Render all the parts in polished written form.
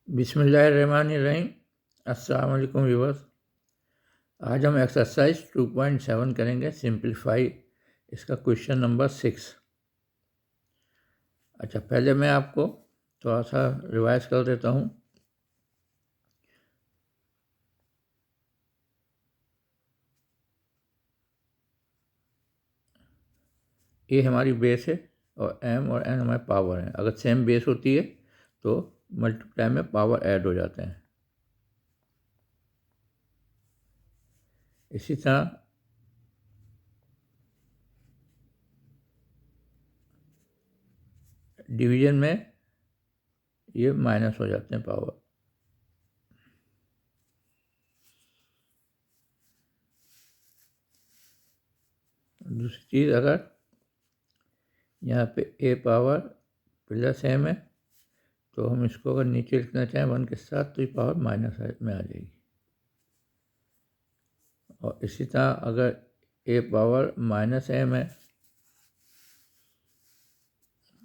बिस्मिल्लाहिर्रहमानिर्रहीम। अस्सलाम वालेकुम व्यूअर्स। आज हम एक्सरसाइज 2.7 करेंगे, सिंप्लीफाई। इसका क्वेश्चन नंबर 6। अच्छा, पहले मैं आपको थोड़ा सा रिवाइज कर देता हूँ। ये हमारी बेस है और m और n हमारे पावर हैं। अगर सेम बेस होती है तो मल्टीप्लाई में पावर ऐड हो जाते हैं। इसी तरह डिवीजन में ये माइनस हो जाते हैं पावर। दूसरी चीज़, अगर यहाँ पे a पावर प्लस m है तो हम इसको अगर नीचे लिखना चाहें 1 के साथ तो ये पावर माइनस में आ जाएगी। और इसी तरह अगर a पावर माइनस m है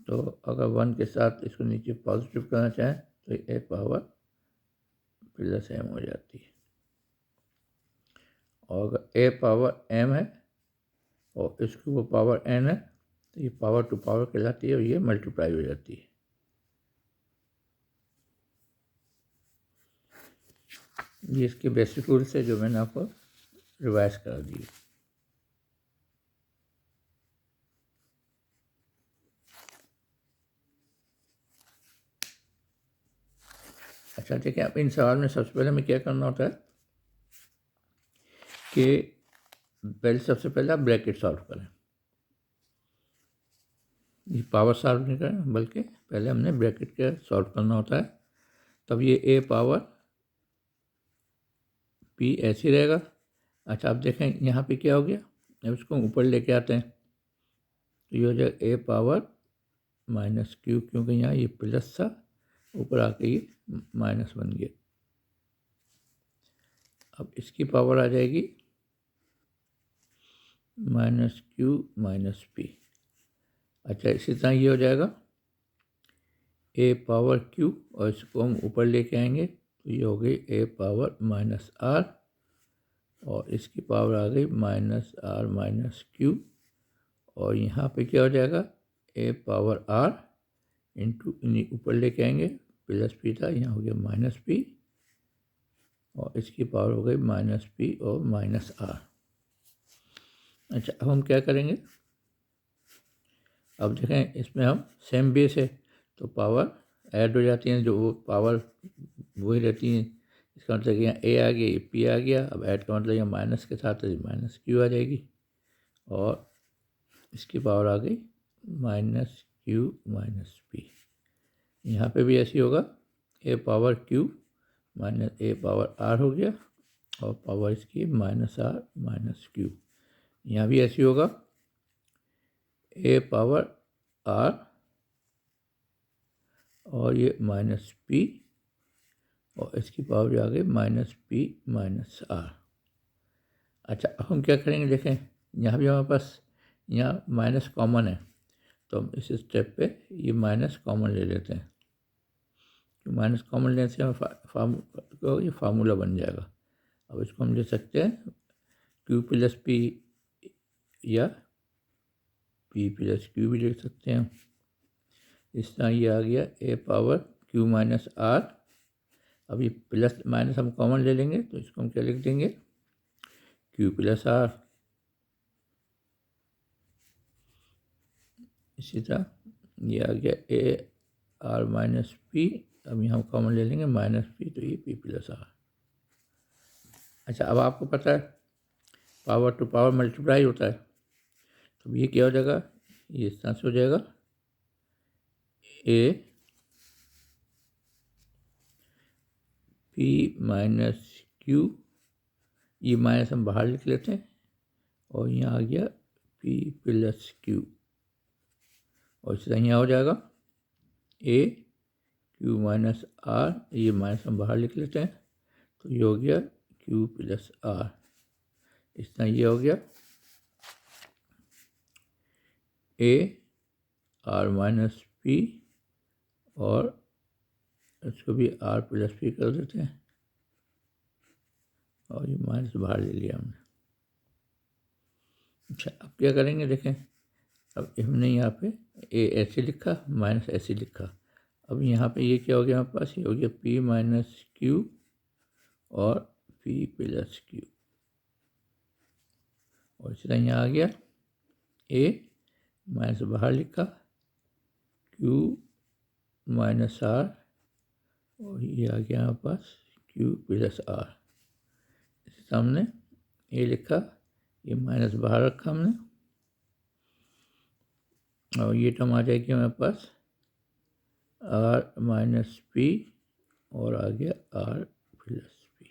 तो अगर 1 के साथ इसको नीचे पॉजिटिव करना चाहें तो a पावर प्लस m हो जाती है। और अगर a पावर m है और इसकी वो पावर n है तो ये पावर टू पावर कहलाती है और ये मल्टीप्लाई हो जाती है। ये इसके बेसिक रूल्स है जो मैंने आपको रिवाइज करा दिए। अच्छा, देखिए, अब इन सवाल में सबसे पहले हमें क्या करना होता है कि सबसे पहले आप ब्रैकेट सॉल्व करें। ये पावर सॉल्व नहीं करें बल्कि पहले हमने ब्रैकेट के सॉल्व करना होता है। तब ये a पावर p ऐसे रहेगा। अच्छा, आप देखें यहाँ पे क्या हो गया। अब इसको ऊपर लेके आते हैं तो ये हो जाएगा a पावर माइनस q, क्योंकि यहाँ ये प्लस था, ऊपर आके ये माइनस बन गया। अब इसकी पावर आ जाएगी माइनस q माइनस p। अच्छा, इसी तरह ये हो जाएगा a पावर q और इसको हम ऊपर लेके आएंगे तो ये हो गई a पावर माइनस r और इसकी पावर आ गई माइनस r माइनस q। और यहाँ पे क्या हो जाएगा a पावर r इंटू ऊपर लेके आएंगे प्लस p था, यहाँ हो गया माइनस p और इसकी पावर हो गई माइनस p और माइनस r। अच्छा, अब हम क्या करेंगे। अब देखें, इसमें हम सेम बेस है तो पावर ऐड हो जाती हैं, जो वो पावर वही रहती हैं। इसका मतलब यहाँ a आ गया, ये p आ गया। अब ऐड का मतलब यहाँ माइनस के साथ माइनस q आ जाएगी और इसकी पावर आ गई माइनस q माइनस p। यहाँ पे भी ऐसी होगा, a power q minus a power r हो गया और पावर इसकी माइनस r माइनस q। यहाँ भी ऐसी होगा, a पावर r और ये माइनस p और इसकी पावर भी आ गई माइनस p माइनस r। अच्छा, अब हम क्या करेंगे, देखें यहाँ भी हमारे पास यहाँ माइनस कॉमन है तो हम इस स्टेप पे ये माइनस कॉमन ले लेते हैं। तो माइनस कॉमन लेने से हम ये फार्मूला बन जाएगा। अब इसको हम ले सकते हैं q प्लस p या p प्लस q भी लिख सकते हैं। इस तरह ये आ गया a power q minus r। अब ये प्लस माइनस हम कॉमन ले लेंगे तो इसको हम क्या लिख देंगे q प्लस r। इसी तरह ये आ गया a r माइनस p। अब यहाँ कॉमन ले लेंगे माइनस p तो ये p प्लस r। अच्छा, अब आपको पता है पावर टू पावर मल्टीप्लाई होता है तो ये क्या हो जाएगा, ये इस तरह से हो जाएगा a p माइनस q। ये माइनस हम बाहर लिख लेते हैं और यहाँ आ गया p प्लस q और इस तरह यहाँ हो जाएगा a q माइनस r। ये माइनस हम बाहर लिख लेते हैं तो ये हो गया q प्लस r। इस तरह ये हो गया a r माइनस p और इसको भी आर प्लस पी कर देते हैं और ये माइनस बाहर ले लिया हमने। अच्छा, अब क्या करेंगे देखें, अब हमने यहाँ पे ए ऐसे लिखा माइनस ऐसे लिखा। अब यहाँ पे ये क्या हो गया हमारे पास, ये हो गया पी माइनस क्यू और पी प्लस क्यू, और इसी तरह यहाँ आ गया ए माइनस बाहर लिखा क्यू माइनस आर, और ये आ गया हमारे पास क्यू प्लस आर। इसी सामने ए लिखा, ये माइनस बाहर रखा हमने, और ये टर्म आ जाएगी हमारे पास आर माइनस पी और आ गया आर प्लस पी।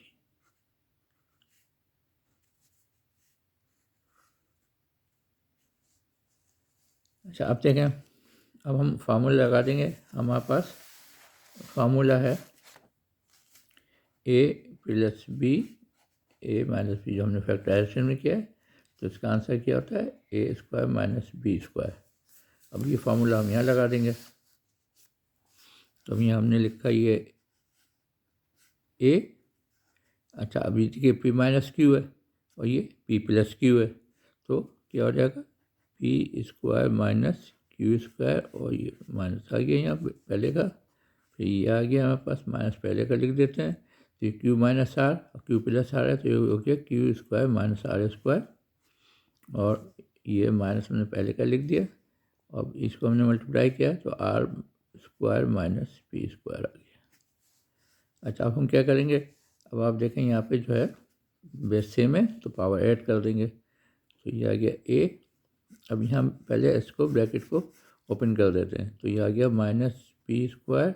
अच्छा, अब देखें, अब हम फार्मूला लगा देंगे। हमारे पास फार्मूला है ए plus b a minus B, जो हमने फैक्टराइजेशन में किया है, तो इसका आंसर क्या होता है a square minus b square. अब ये फार्मूला हम यहाँ लगा देंगे। तो अब यहाँ हमने लिखा ये ए, अच्छा अभी देखिए पी माइनस क्यू है और ये पी प्लस क्यू है, तो क्या हो जाएगा P square minus q square, और ये माइनस आ गया यहाँ पहले का, फिर ये आ गया हमारे पास माइनस पहले का लिख देते हैं, तो ये क्यू माइनस आर और क्यू प्लस आर है, तो ये हो गया q square minus r square, और ये माइनस हमने पहले का लिख दिया। अब इसको हमने मल्टीप्लाई किया तो r square minus p square आ गया। अच्छा, अब हम क्या करेंगे, अब आप देखें यहाँ पे जो है बेस सेम है तो पावर ऐड कर देंगे, तो ये आ गया ए। अब यहाँ पहले इसको ब्रैकेट को ओपन कर देते हैं, तो ये आ गया minus p square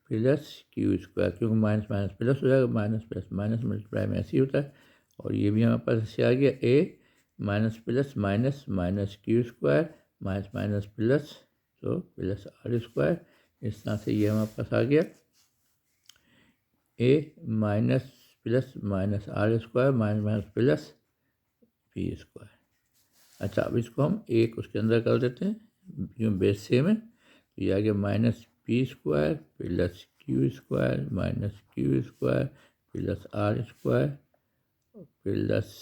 plus q square, क्योंकि माइनस माइनस प्लस हो जाएगा, माइनस प्लस माइनस मल्टीप्लाई में ऐसे ही होता है। और ये भी हमारे पास ऐसे आ गया a minus plus minus minus q square minus minus plus, तो प्लस आर स्क्वायर। इस तरह से ये हमारे पास आ गया a minus plus minus r square minus minus plus p square. अच्छा, अब इसको हम एक उसके अंदर कर देते हैं, क्यों बेस सेम है, तो ये आ गया minus p square plus q square minus q square plus r square plus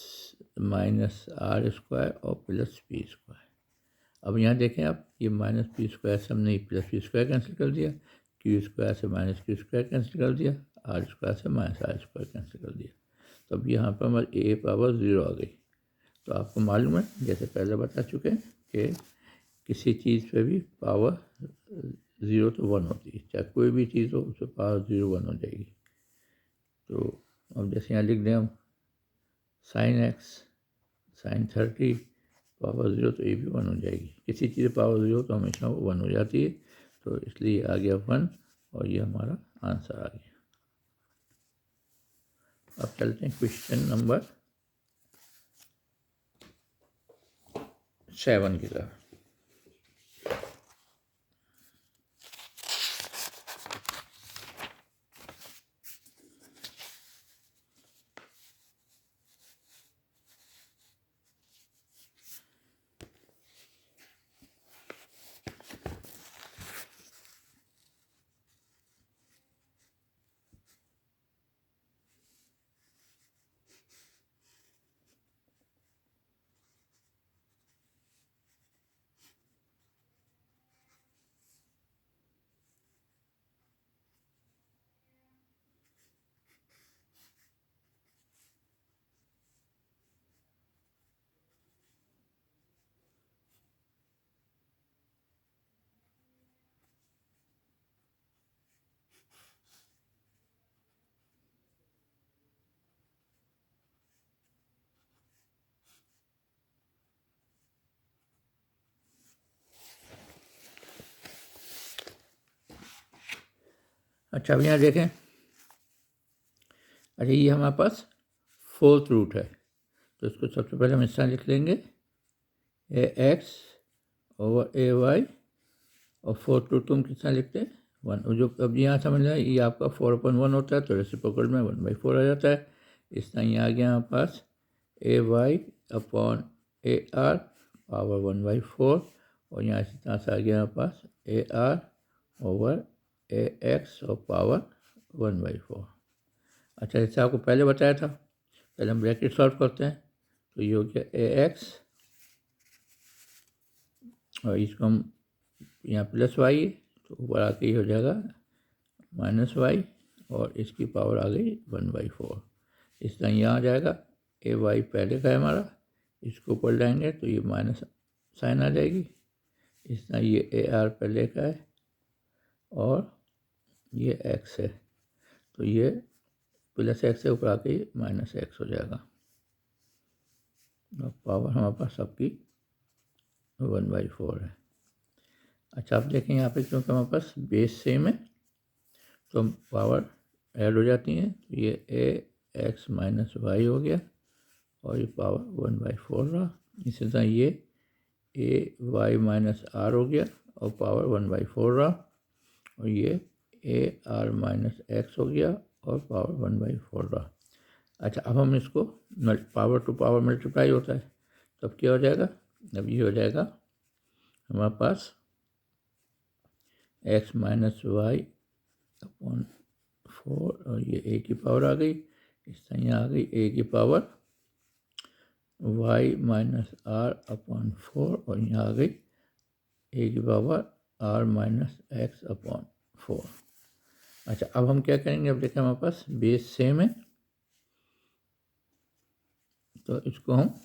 minus r square और प्लस पी स्क्वायर। अब यहाँ देखें आप, ये माइनस पी स्क्वायर से हमने प्लस पी स्क्वायर कैंसिल कर दिया, क्यू स्क्वायर से माइनस क्यू स्क्वायर कैंसिल कर दिया, आर स्क्वायर से माइनस आर स्क्वायर कैंसिल कर दिया। तो अब यहाँ पर हमारी ए पावर 0 आ गई। तो आपको मालूम है, जैसे पहले बता चुके हैं, कि किसी चीज़ पे भी पावर 0 तो 1 होती है, चाहे कोई भी चीज़ हो उससे पावर 0 1 हो जाएगी। तो अब जैसे यहाँ लिख दें हम साइन एक्स साइन 30 पावर 0, तो ये भी 1 हो जाएगी। किसी चीज़ पावर 0 तो हमेशा वो 1 हो जाती है, तो इसलिए आ गया 1 और ये हमारा आंसर आ गया। अब चलते हैं क्वेश्चन नंबर 7 की तरफ। अच्छा, अब यहाँ देखें, अच्छा ये हमारे पास 4th रूट है, तो इसको सबसे पहले हम इस तरह लिख लेंगे ए एक्स ओवर ए वाई, और 4th रूट को हम किस तरह लिखते हैं 1। जो अब यहाँ समझ लें, ये आपका 4/1 होता है, तो रेसिप्रोकल में 1/4 आ जाता है। इस तरह यहाँ आ गया हमारे पास a y upon a r power 1/4, और यहाँ इसी तरह से आ गया हमारे पास ए आर ओवर AX और पावर 1/4। अच्छा, जैसे आपको पहले बताया था, पहले हम ब्रैकेट सॉल्व करते हैं। तो ये हो गया AX और इसको हम यहाँ प्लस वाई, तो ऊपर आके ये हो जाएगा -y और इसकी पावर आ गई 1/4। इस तरह यहाँ आ जाएगा। AY पहले का है हमारा, इसको ऊपर लाएंगे तो ये माइनस साइन आ जाएगी। इस तरह ये AR पहले का है और ये x है, तो ये +x से ऊपर आके -x हो जाएगा। और पावर हमारे पास सबकी 1/4 है। अच्छा, आप देखें यहाँ पे क्योंकि हमारे पास बेस सेम है तो पावर ऐड हो जाती हैं। तो ये AX - y हो गया और ये पावर 1/4 रहा। इसी तरह ये AY - r हो गया और पावर 1/4 रहा। और ये AR - x हो गया और पावर 1/4 रहा। अच्छा, अब हम इसको पावर टू पावर मल्टीप्लाई होता है, तब क्या हो जाएगा? अब ये हो जाएगा हमारे पास x - y/4 और ये a की पावर आ गई। इस तरह यहाँ आ गई a की पावर y - r/4 और यहाँ आ गई a की पावर r - x/4। अच्छा, अब हम क्या करेंगे? अब देखें हमारे पास बेस सेम है तो इसको हम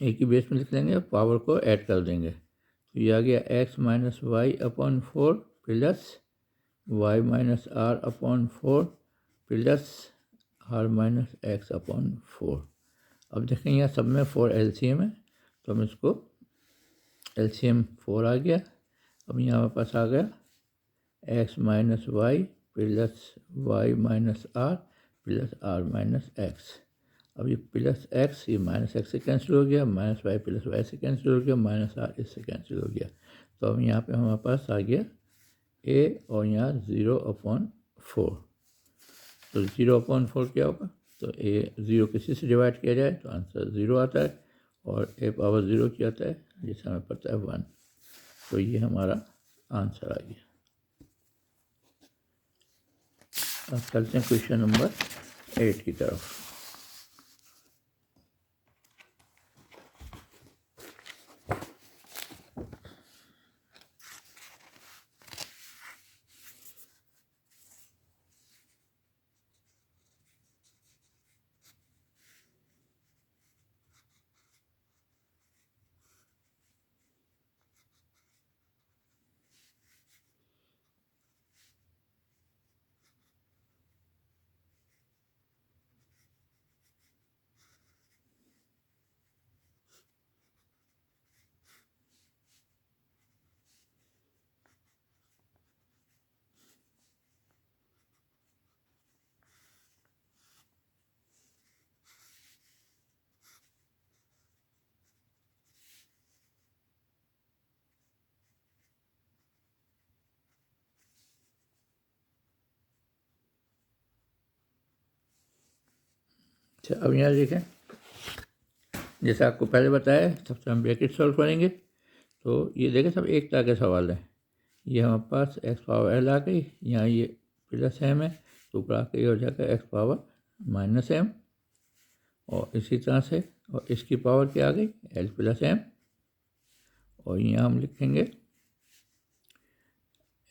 एक ही बेस में लिख लेंगे और पावर को ऐड कर देंगे। तो ये आ गया x - y/4 plus y - r/4 plus r - x/4। अब देखें यहाँ सब में 4 LCM है तो हम इसको LCM 4 आ गया। अब यहाँ हमारे पास आ गया x - y plus y - r plus r - x। अब ये प्लस x ये -x से कैंसिल हो गया, -y प्लस y से कैंसिल हो गया, -r इससे कैंसिल हो गया। तो अब यहाँ पे हमारे पास आ गया a और यहाँ 0/4। तो 0/4 क्या होगा? तो a 0 किसी से डिवाइड किया जाए तो आंसर 0 आता है और a पावर 0 क्या आता है? जैसे हमें पता है 1। तो ये हमारा आंसर आ गया। अब चलते हैं क्वेश्चन नंबर 8 की तरफ। अच्छा, अब यहाँ देखें, जैसे आपको पहले बताया सबसे हम ब्रैकेट सॉल्व करेंगे। तो ये देखें सब एक तरह के सवाल हैं। ये हमारे पास x पावर l आ गई, यहाँ ये प्लस m है तो ऊपर आके ये हो जाएगा x पावर -m और इसी तरह से, और इसकी पावर क्या आ गई? l + m। और यहाँ हम लिखेंगे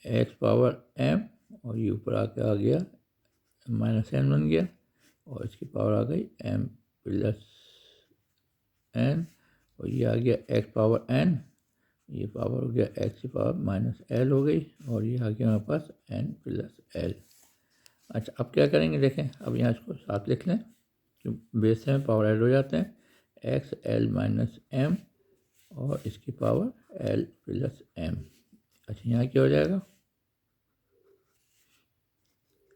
x पावर m और ये ऊपर आके आ गया -n बन गया और इसकी पावर आ गई m + n और ये आ गया x पावर n, ये पावर हो गया x की पावर -l हो गई और ये आ गया हमारे पास n + l। अच्छा, अब क्या करेंगे? देखें, अब यहाँ इसको साथ लिख लें, जो बेस में पावर ऐड हो जाते हैं। x l - m और इसकी पावर l + m। अच्छा, यहाँ क्या हो जाएगा?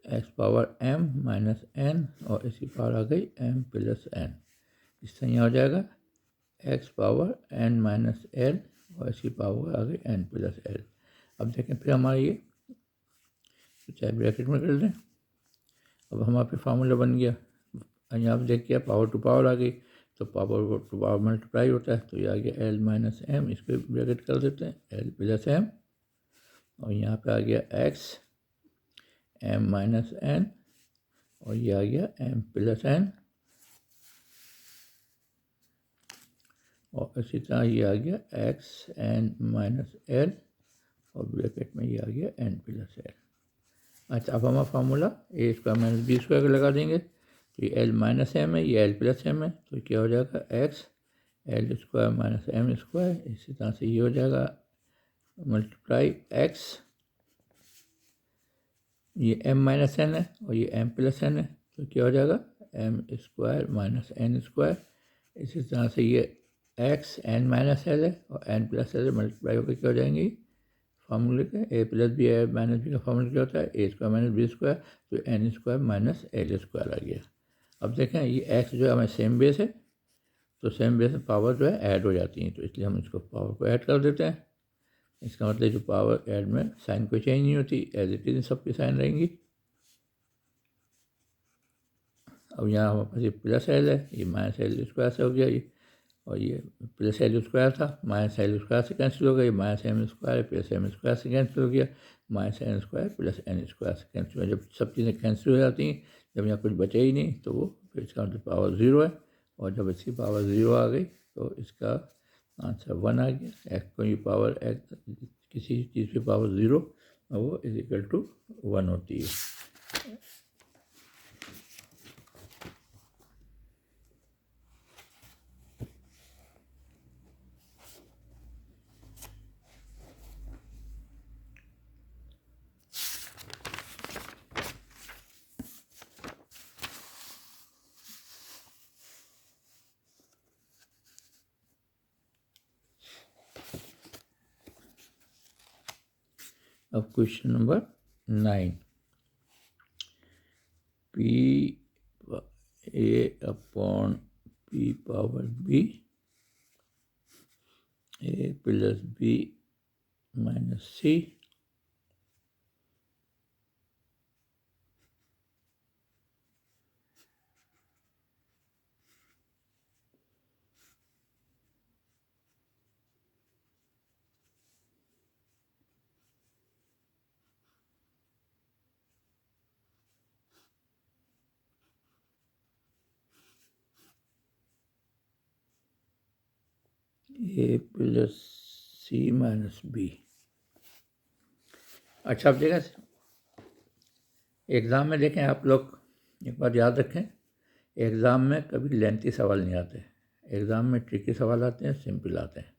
x पावर m - n और इसकी पावर आ गई m + n। इस तरह यहाँ हो जाएगा x पावर n - l और इसकी पावर आ गई n + l। अब देखें फिर हमारा ये चाहे ब्रैकेट में कर दें। अब हमारे पे फार्मूला बन गया। यहाँ पे देखिए पावर टू पावर आ गई तो पावर टू पावर मल्टीप्लाई होता है। तो ये आ गया l - m, इसको ब्रैकेट कर देते हैं l + m और यहाँ पे आ गया एक्स एम माइनस एन और ये आ गया एम प्लस एन और इसी तरह ये आ गया एक्स एन माइनस एल और ब्रैकेट में ये आ गया एन प्लस एल। अच्छा, अब हमारा फार्मूला ए स्क्वायर माइनस बी स्क्वायर का लगा देंगे। तो ये एल माइनस एम है, ये एल प्लस एम है, तो क्या हो जाएगा x l square minus m square. इसी तरह से ये हो जाएगा मल्टीप्लाई एक्स, ये एम माइनस एन है और ये एम प्लस एन है, तो क्या हो जाएगा m square minus n square. इसी तरह से ये एक्स एन माइनस एल है और एन प्लस एल मल्टीप्लाई होकर क्या हो जाएंगी फार्मूले के a plus b a minus b का फार्मूला क्या होता है a square minus b square, तो n square minus l square आ गया। अब देखें ये एक्स जो है हमें सेम बेस है, तो सेम बेस में पावर जो है ऐड हो जाती है, तो इसलिए हम इसको पावर को ऐड कर देते हैं। इसका मतलब जो पावर ऐड में साइन कोई चेंज नहीं होती, एज इट इज सबकी साइन रहेंगी। अब यहाँ हमारे पास ये प्लस एल है, ये माइनस एल स्क्वायर से हो गया ये, और ये प्लस एल स्क्वायर था माइनस एल स्क्वायर से कैंसिल हो गया, ये minus m square plus m square से कैंसिल हो गया, minus n square plus n square से कैंसिल हो गया। जब सब चीज़ें कैंसिल हो जाती हैं, जब यहाँ कुछ बचे ही नहीं, तो वो फिर इसका मतलब पावर ज़ीरो है, और जब इसकी पावर ज़ीरो आ गई तो इसका आंसर वन आ गया। एक्स को ये पावर एक्स किसी चीज़ की पावर ज़ीरो वो इज इक्वल टू वन होती है। अब question number 9, p a upon p power b a plus b minus c a plus c minus b. अच्छा, अब देखा एग्ज़ाम में देखें आप लोग, एक बात याद रखें, एग्ज़ाम में कभी लेंथी सवाल नहीं आते, एग्ज़ाम में ट्रिकी सवाल आते हैं, सिंपल आते हैं,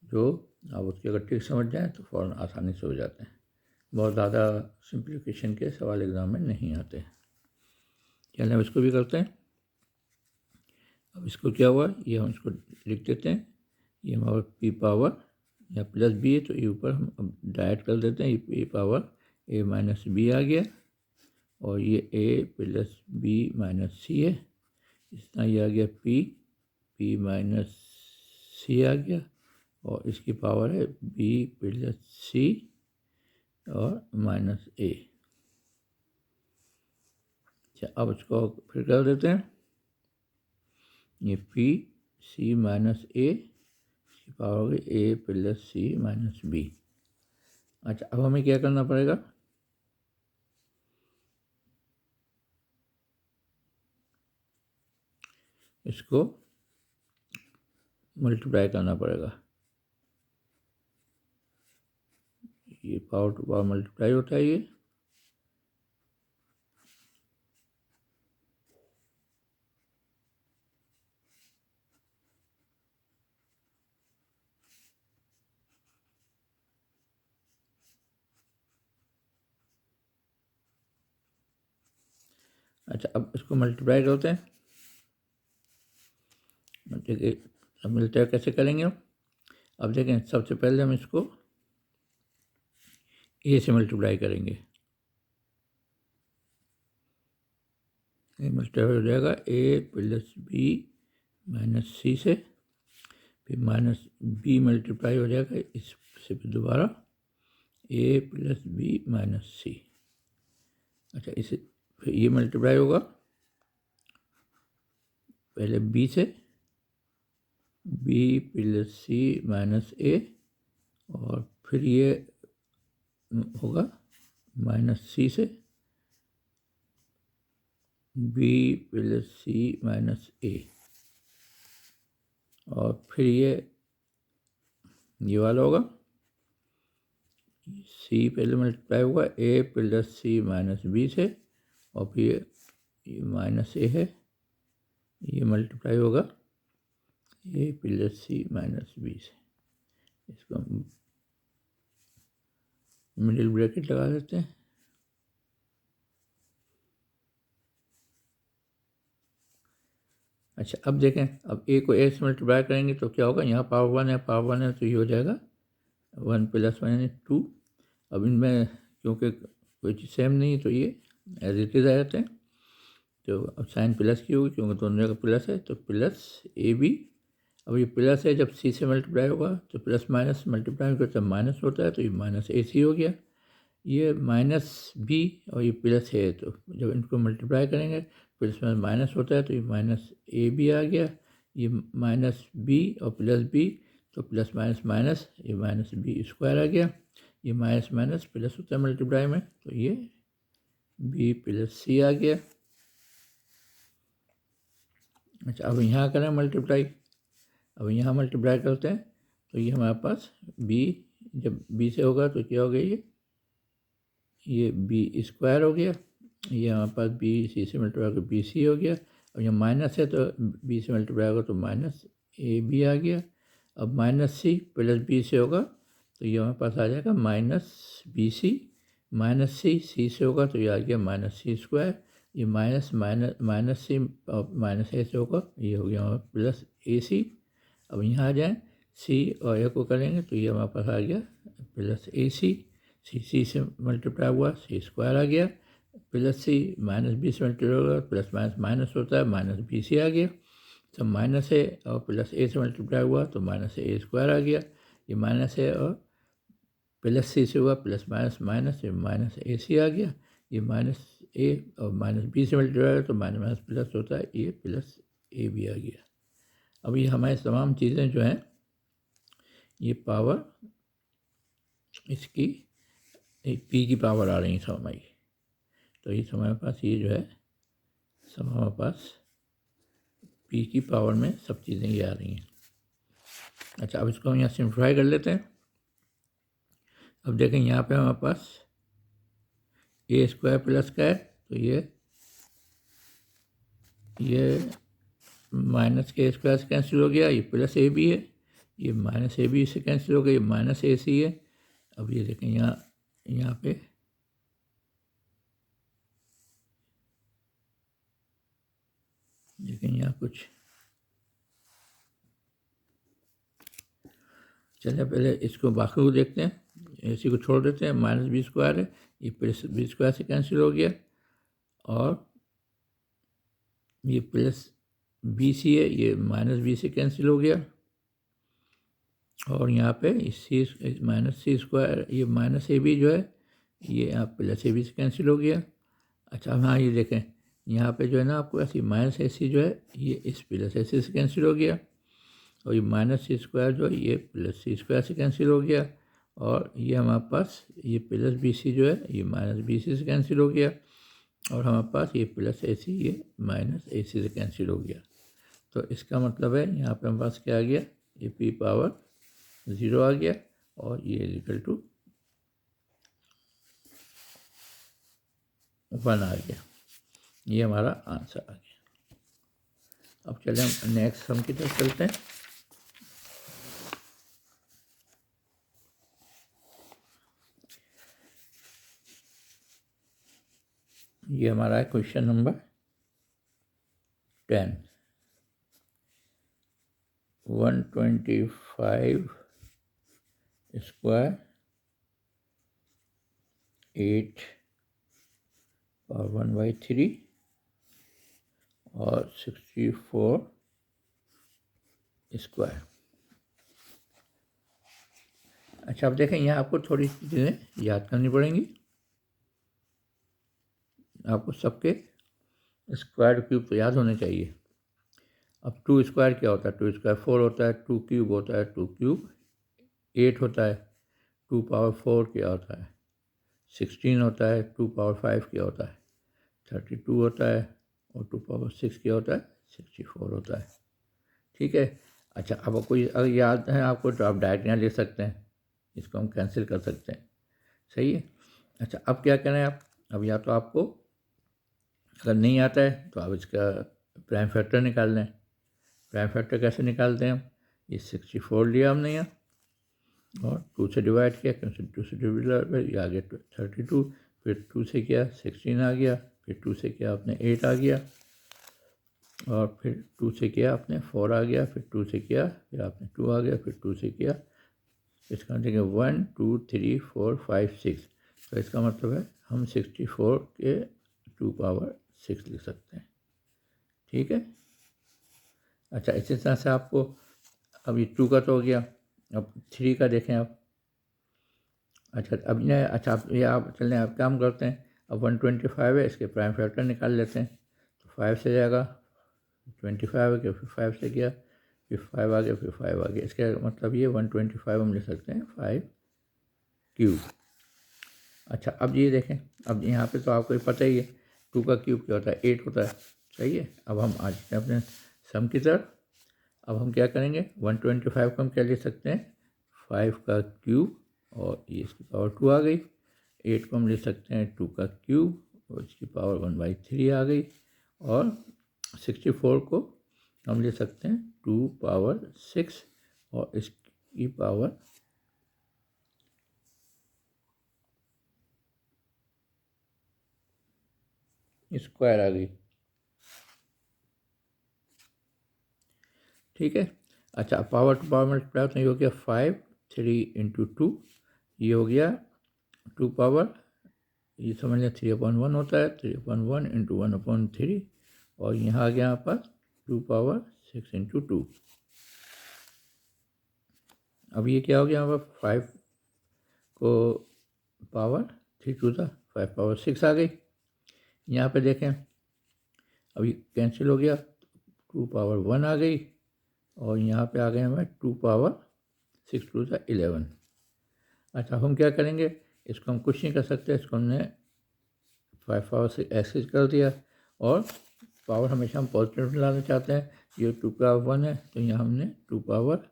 जो आप उसकी अगर ट्रिक समझ जाएं तो फ़ौरन आसानी से हो जाते हैं। बहुत ज़्यादा सिंप्लीफिकेशन के सवाल एग्ज़ाम में नहीं आते। चलिए हम इसको भी करते हैं। अब इसको क्या हुआ, ये हम इसको लिख देते हैं, ये हमारा पी पावर या प्लस बी है, तो ये ऊपर हम अब डायरेक्ट कर देते हैं, ये पी पावर ए माइनस बी आ गया और ये ए प्लस बी माइनस सी है। इस तरह ये आ गया पी माइनस सी आ गया और इसकी पावर है बी प्लस सी और माइनस ए। अच्छा, अब इसको फिर कर देते हैं, ये पी सी माइनस ए, इसकी पावर होगी ए प्लस सी माइनस बी। अच्छा, अब हमें क्या करना पड़ेगा, इसको मल्टीप्लाई करना पड़ेगा। ये पावर टू पावर मल्टीप्लाई होता है ये, अच्छा अब इसको मल्टीप्लाई करते हैं। देखिए अब मल्टीप्लाई कैसे करेंगे हम, अब देखें सबसे पहले हम इसको ए से मल्टीप्लाई करेंगे, ये मल्टीप्लाई हो जाएगा ए प्लस बी माइनस सी से, फिर माइनस बी मल्टीप्लाई हो जाएगा इससे फिर दोबारा ए प्लस बी माइनस सी। अच्छा, इसे फिर ये मल्टीप्लाई होगा पहले बी से, बी प्लस सी माइनस ए, और फिर ये होगा -c से b + c - a, और फिर ये वाला होगा c पहले मल्टीप्लाई होगा a + c - b से, और फिर ये -a है, ये मल्टीप्लाई होगा a + c - b से। इसको हम मिडिल ब्रैकेट लगा देते हैं। अच्छा, अब देखें, अब a को a से मल्टीप्लाई करेंगे तो क्या होगा, यहाँ पावर 1 है, पावर 1 है तो ये हो जाएगा 1 + 1 यानी 2। अब इनमें क्योंकि कोई चीज़ सेम नहीं है तो ये एज इट इज़ आ जाते हैं। तो अब साइन प्लस की होगी क्योंकि दोनों जगह प्लस है, तो +ab। अब ये प्लस है, जब c से मल्टीप्लाई होगा तो प्लस माइनस मल्टीप्लाई होगा तब माइनस होता है, तो ये -ac हो गया। ये -b और ये प्लस है, तो जब इनको मल्टीप्लाई करेंगे प्लस में माइनस होता है, तो ये -ab आ गया। ये -b और +b, तो प्लस माइनस माइनस, ये -b² आ गया। ये माइनस माइनस प्लस होता है मल्टीप्लाई में, तो ये b + c आ गया। अच्छा, अब यहाँ करें मल्टीप्लाई। अब यहाँ मल्टीप्लाई करते हैं तो ये हमारे पास b, जब b से होगा तो क्या हो गया, ये b² हो गया। ये हमारे पास b c से मल्टीप्लाई होकर bc हो गया। अब यहाँ माइनस है तो b से मल्टीप्लाई होगा तो -ab आ गया। अब -c + b से होगा तो ये हमारे पास आ जाएगा -bc, -c से होगा तो ये आ गया -c²। ये -c और -a से होगा, ये हो गया हमारा +ac। अब यहाँ आ जाएँ, c और a को करेंगे तो ये हमारे पास आ गया +ac। c से मल्टीप्लाई हुआ, c² आ गया। +c -b से मल्टीप्लाई होगा, प्लस माइनस माइनस होता है, -bc आ गया। तो माइनस है और +a से मल्टीप्लाई हुआ तो -a² आ गया। ये माइनस है और +c से हुआ, प्लस माइनस माइनस, ये -ac आ गया। ये -a और -b से मल्टीप्लाई हुआ तो माइनस माइनस प्लस होता है, ये +ab आ गया। अब ये हमारी तमाम चीज़ें जो हैं, ये पावर इसकी p की पावर आ रही है सब हमारी। तो ये हमारे पास ये जो है सब हमारे पास p की पावर में सब चीज़ें ये आ रही हैं। अच्छा, अब इसको हम यहाँ सिम्प्लीफाई कर लेते हैं। अब देखें यहाँ पे हमारे पास a² + का है, तो ये माइनस के स्क्वायर से कैंसिल हो गया, ये +ab है। ये -ab से कैंसिल हो गया, ये -ac है। अब ये देखें यहाँ पे लेकिन यहाँ कुछ, चलिए पहले इसको बाकी को देखते हैं, ac को छोड़ देते हैं। -b² है, ये +b² से कैंसिल हो गया, और ये +bc है, ये -b से कैंसिल हो गया। और यहाँ पे c -c², ये -ab जो है ये यहाँ +ab से कैंसिल हो गया। अच्छा, हाँ ये देखें यहाँ पे जो है ना आपको ऐसी -ac जो है ये इस +ac से कैंसिल हो गया, और ये -c² जो है ये +c² से कैंसिल हो गया, और ये हमारे पास ये +bc जो है ये -bc से कैंसिल हो गया, और हमारे पास ये +ac ये -ac से कैंसिल हो गया। तो इसका मतलब है यहाँ पे हमारे पास क्या आ गया, ये p पावर 0 आ गया, और ये = 1 आ गया। ये हमारा आंसर आ गया। अब चलें हम नेक्स्ट सम की तरफ चलते हैं। ये हमारा है क्वेश्चन नंबर 10। 125² 8 और 1/3 और 64²। अच्छा, अब देखें यहाँ आपको थोड़ी सी चीज़ें याद करनी पड़ेंगी। आपको सबके स्क्वायर क्यूब तो याद होने चाहिए। अब 2² क्या होता है, 2² 4 होता है, 2³ होता है, 2³ 8 होता है, 2 पावर 4 क्या होता है, 16 होता है, 2 पावर 5 क्या होता है 32 होता है, और 2 पावर 6 क्या होता है 64 होता है। ठीक है। अच्छा, अब कोई अगर याद है आपको तो आप डायरेक्ट यहाँ ले सकते हैं, इसको हम कैंसिल कर सकते हैं। सही है। अच्छा, अब क्या करें आप, अब या तो आपको अगर नहीं आता है तो आप इसका प्राइम फैक्टर निकाल लें। प्राइम फैक्टर कैसे निकालते हैं हम, ये 64 लिया हमने यहाँ और 2 से डिवाइड किया, क्योंकि 2 से डिवाइड ये आ गया 32, फिर 2 से किया 16 आ गया, फिर 2 से किया आपने 8 आ गया, और फिर 2 से किया आपने 4 आ गया, फिर 2 से किया फिर आपने 2 आ गया, फिर 2 से किया, इसका मतलब 1 2 3 4 5 6। तो इसका मतलब है हम 64 के 2 पावर 6 लिख सकते हैं। ठीक है। अच्छा, इसी तरह से आपको अब ये 2 का तो हो गया, अब 3 का देखें आप। अच्छा, अब ये अच्छा आप ये आप चलें आप काम करते हैं, अब 125 है, इसके प्राइम फैक्टर निकाल लेते हैं। तो 5 से जाएगा, 25 है, फिर 5 से गया, फिर 5 आ गया, फिर 5 आ गया। इसका मतलब ये 125 हम लिख सकते हैं 5 क्यूब। अच्छा, अब ये देखें, अब यहाँ पे तो आपको पता ही है 2 का क्यूब क्या होता है 8 होता है। सही है। अब हम आज अपने सम की तरफ, अब हम क्या करेंगे 125 को हम क्या लिख सकते हैं 5 का क्यूब, और ये इसकी पावर 2 आ गई। 8 को हम लिख सकते हैं 2 का क्यूब, और इसकी पावर 1/3 आ गई। और 64 को हम लिख सकते हैं 2 पावर 6, और इसकी पावर स्क्वायर आ गई। ठीक है। अच्छा, पावर टू पावर मल्टीप्लाई तो ये हो गया 5 3 × 2, ये हो गया 2 पावर, ये समझ लें 3/1 होता है, 3/1 × 1/3, और यहाँ आ गया आपका 2 पावर 6 × 2। अब ये क्या हो गया हमारा 5 को पावर 3 टू था 5 पावर 6 आ गई। यहाँ पे देखें, अब ये कैंसिल हो गया, 2 पावर 1 आ गई, और यहाँ पे आ गए हमें 2 पावर 6 टू था 11। अच्छा, हम क्या करेंगे, इसको हम कुछ नहीं कर सकते, इसको हमने 5 पावर 6 एक्सेस कर दिया, और पावर हमेशा हम पॉजिटिव में लाना चाहते हैं। ये 2 पावर 1 है, तो यहाँ हमने 2 पावर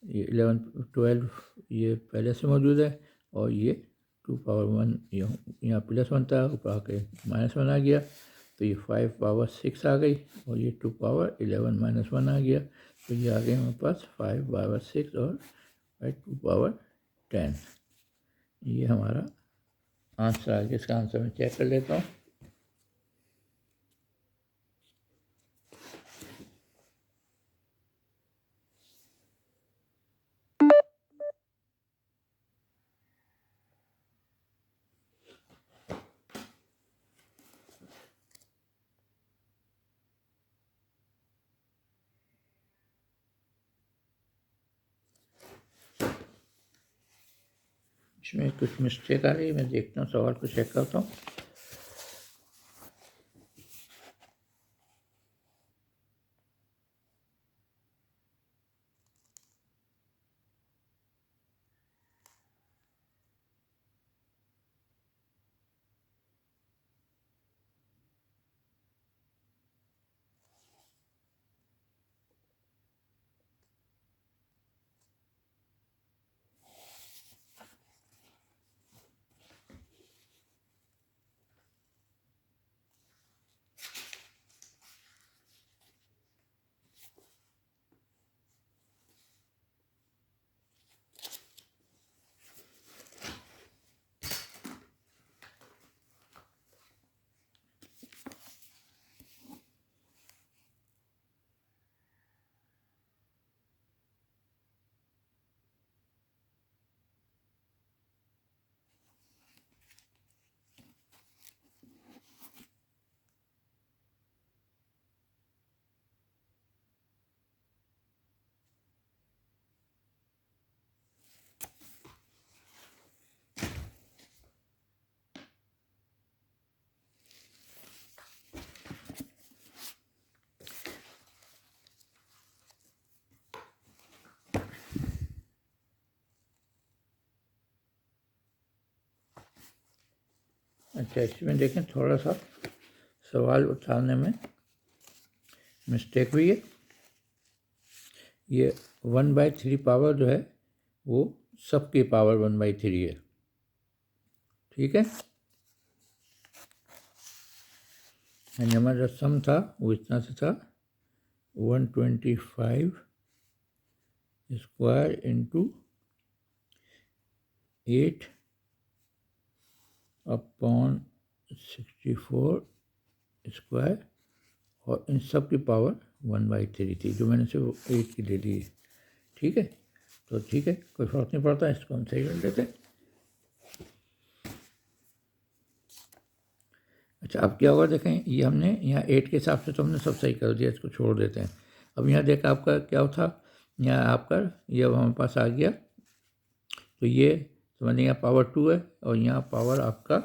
ये 11 12 ये पहले से मौजूद है, और ये 2 पावर 1 यहाँ +1 था, ऊपर आके -1 आ गया, तो ये 5 पावर 6 आ गई, और ये 2 पावर 11 -1 आ गया, तो ये आ गए हमारे पास 5 पावर 6 और 2 पावर 10। ये हमारा आंसर आ गया। इसका आंसर मैं चेक कर लेता हूँ। इसमें कुछ मिस्टेक आ रही है, मैं देखता हूँ, सवाल को चेक करता हूँ। अच्छा, इसमें देखें थोड़ा सा सवाल उठाने में मिस्टेक हुई है। ये 1/3 पावर जो है वो सबकी पावर 1/3 है, ठीक है। यानी हमारा जो सम था वो इतना से था 125 स्क्वायर इंटू 8/64 स्क्वायर, और इन सब की पावर 1/3 थी, जो मैंने सिर्फ 8 की ले ली है, ठीक है। तो ठीक है, कोई फर्क नहीं पड़ता, इसको हम सही कर लेते हैं। अच्छा, अब क्या होगा देखें, ये हमने यहाँ 8 के हिसाब से तो हमने सब सही कर दिया, इसको छोड़ देते हैं। अब यहाँ देखा आपका क्या था, यहाँ आपका ये हमारे पास आ गया, तो ये समझिए यहाँ पावर 2 है और यहाँ पावर आपका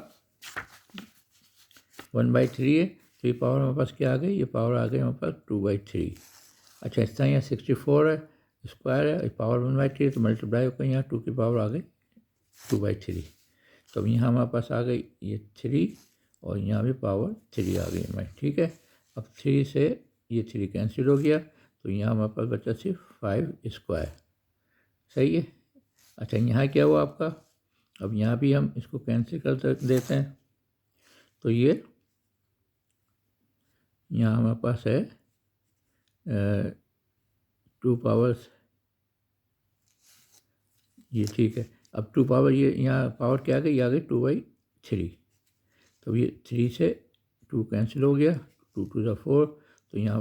1/3 है, तो ये पावर हमारे पास क्या आ गई, ये पावर आ गई हमारे पास 2/3। अच्छा, इस तरह यहाँ 64 है स्क्वायर है, पावर 1/3, तो मल्टीप्लाई होकर यहाँ 2 की पावर आ गई 2/3। तो अब यहाँ हमारे पास आ गई ये 3 और यहाँ भी पावर 3 आ गई हमारी, ठीक है। अब 3 से ये 3 कैंसिल हो गया, तो यहाँ हमारे पास बचा सिर्फ 5 स्क्वायर, सही है। अच्छा, यहाँ क्या हुआ आपका, अब यहाँ भी हम इसको कैंसिल कर देते हैं, तो ये यहाँ हमारे पास है 2 पावर्स, ये ठीक है। अब 2 पावर ये यहाँ पावर क्या आ गई, आ गई 2/3। तो ये 3 से 2 कैंसिल हो गया, 2 2 ज़ा 4, तो यहाँ